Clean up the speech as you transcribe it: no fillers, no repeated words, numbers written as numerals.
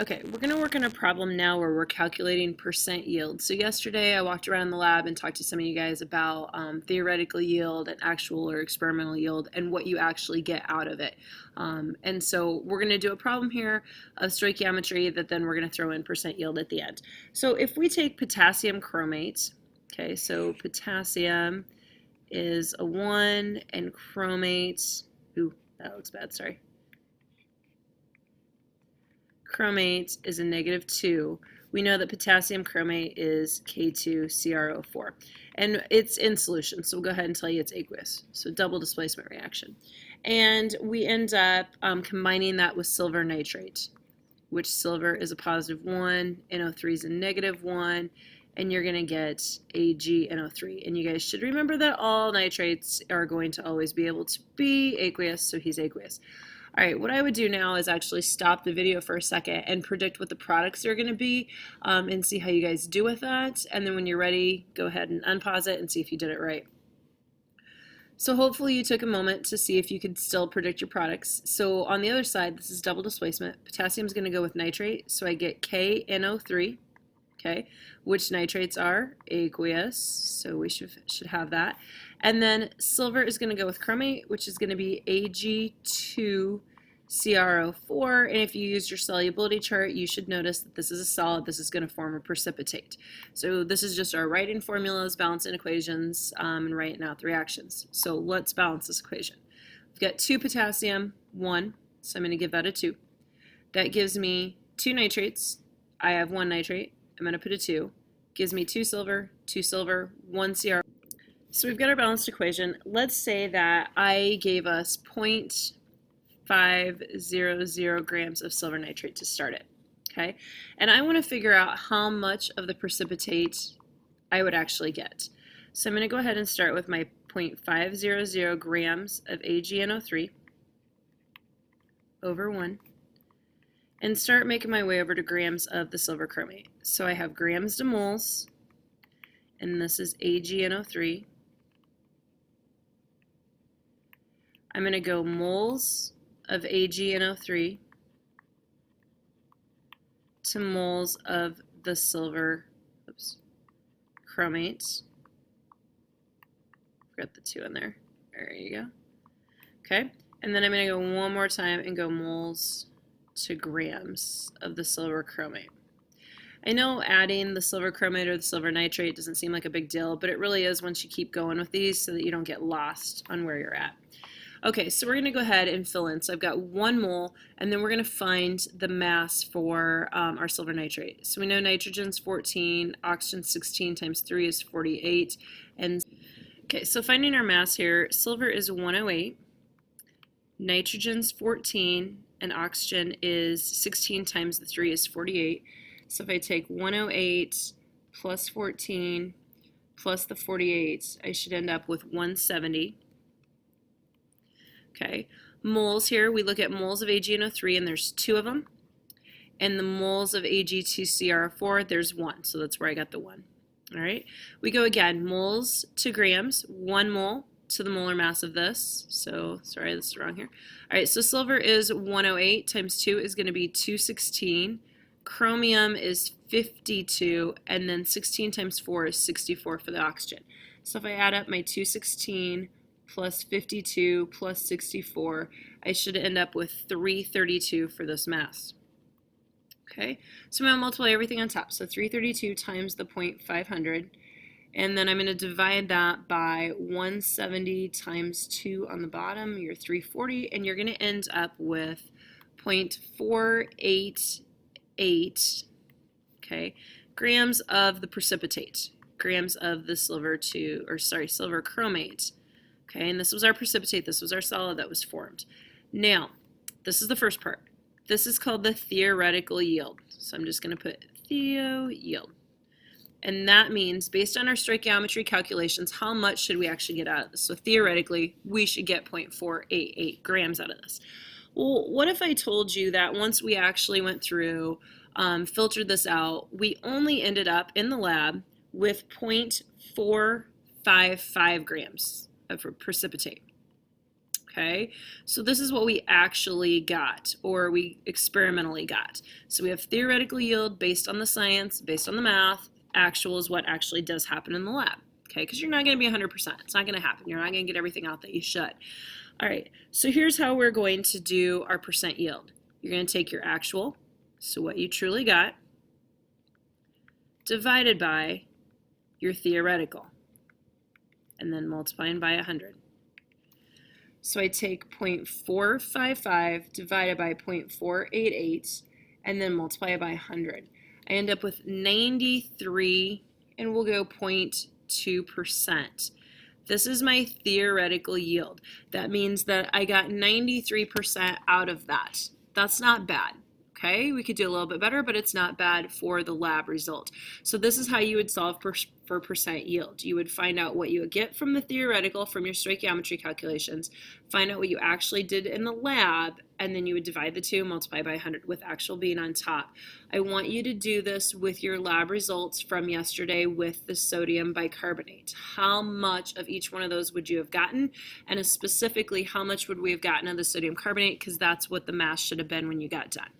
Okay, we're going to work on a problem now where we're calculating percent yield. So yesterday I walked around the lab and talked to some of you guys about theoretical yield and actual or experimental yield and what you actually get out of it. And so we're going to do a problem here of stoichiometry that then we're going to throw in percent yield at the end. So if we take potassium chromate, okay, so potassium is a 1 and chromate, ooh, that looks bad, sorry. Chromate is a -2. We know that potassium chromate is K2CrO4. And it's in solution, so we'll go ahead and tell you it's aqueous. So double displacement reaction. And we end up combining that with silver nitrate, which silver is a +1, NO3 is a -1, and you're going to get AgNO3. And you guys should remember that all nitrates are going to always be able to be aqueous, so he's aqueous. All right, what I would do now is actually stop the video for a second and predict what the products are going to be and see how you guys do with that. And then when you're ready, go ahead and unpause it and see if you did it right. So hopefully you took a moment to see if you could still predict your products. So on the other side, this is double displacement. Potassium is going to go with nitrate, so I get KNO3, okay, which nitrates are aqueous, so we should have that. And then silver is going to go with chromate, which is going to be Ag2CrO4. And if you use your solubility chart, you should notice that this is a solid. This is going to form a precipitate. So this is just our writing formulas, balancing equations, and writing out the reactions. So let's balance this equation. We've got 2 potassium, 1, so I'm going to give that a 2. That gives me 2 nitrates. I have 1 nitrate. I'm going to put a 2. Gives me 2 silver, 1 Cr. So we've got our balanced equation. Let's say that I gave us 0.500 grams of silver nitrate to start it, okay? And I want to figure out how much of the precipitate I would actually get. So I'm going to go ahead and start with my 0.500 grams of AgNO3 over 1 and start making my way over to grams of the silver chromate. So I have grams to moles, and this is AgNO3. I'm going to go moles of AgNO3 to moles of the silver chromate. Forgot the 2 in there. There you go. Okay, and then I'm going to go one more time and go moles to grams of the silver chromate. I know adding the silver chromate or the silver nitrate doesn't seem like a big deal, but it really is once you keep going with these so that you don't get lost on where you're at. Okay, so we're going to go ahead and fill in. So I've got 1 mole, and then we're going to find the mass for our silver nitrate. So we know nitrogen's 14, oxygen 16 times 3 is 48. And okay, so finding our mass here, silver is 108, nitrogen's 14, and oxygen is 16 times the 3 is 48. So if I take 108 plus 14 plus the 48, I should end up with 170. Okay, moles here, we look at moles of AgNO3 and there's 2 of them. And the moles of Ag2CrO4, there's 1, so that's where I got the 1. All right, we go again, moles to grams, 1 mole to the molar mass of this. So, sorry, this is wrong here. All right, so silver is 108 times 2 is going to be 216. Chromium is 52, and then 16 times 4 is 64 for the oxygen. So if I add up my 216 plus 52 plus 64, I should end up with 332 for this mass. Okay, so I'm going to multiply everything on top. So 332 times the 0.500, and then I'm going to divide that by 170 times 2 on the bottom, you're 340, and you're going to end up with 0.488, okay, grams of the precipitate, grams of the silver chromate. Okay, and this was our precipitate, this was our solid that was formed. Now, this is the first part. This is called the theoretical yield. So I'm just going to put theo yield. And that means, based on our stoichiometry calculations, how much should we actually get out of this? So theoretically, we should get 0.488 grams out of this. Well, what if I told you that once we actually went through, filtered this out, we only ended up in the lab with 0.455 grams of precipitate? Okay, so this is what we actually got, or we experimentally got. So we have theoretical yield based on the science, based on the math. Actual is what actually does happen in the lab. Okay, because you're not going to be 100%. It's not going to happen. You're not going to get everything out that you should. All right, so here's how we're going to do our percent yield. You're going to take your actual, so what you truly got, divided by your theoretical, and then multiplying by 100. So I take 0.455 divided by 0.488 and then multiply it by 100. I end up with 93, and we'll go 0.2%. This is my theoretical yield. That means that I got 93% out of that. That's not bad. Okay, we could do a little bit better, but it's not bad for the lab result. So this is how you would solve for percent yield. You would find out what you would get from the theoretical, from your stoichiometry calculations, find out what you actually did in the lab, and then you would divide the two, multiply by 100 with actual being on top. I want you to do this with your lab results from yesterday with the sodium bicarbonate. How much of each one of those would you have gotten? And specifically, how much would we have gotten of the sodium carbonate? Because that's what the mass should have been when you got done.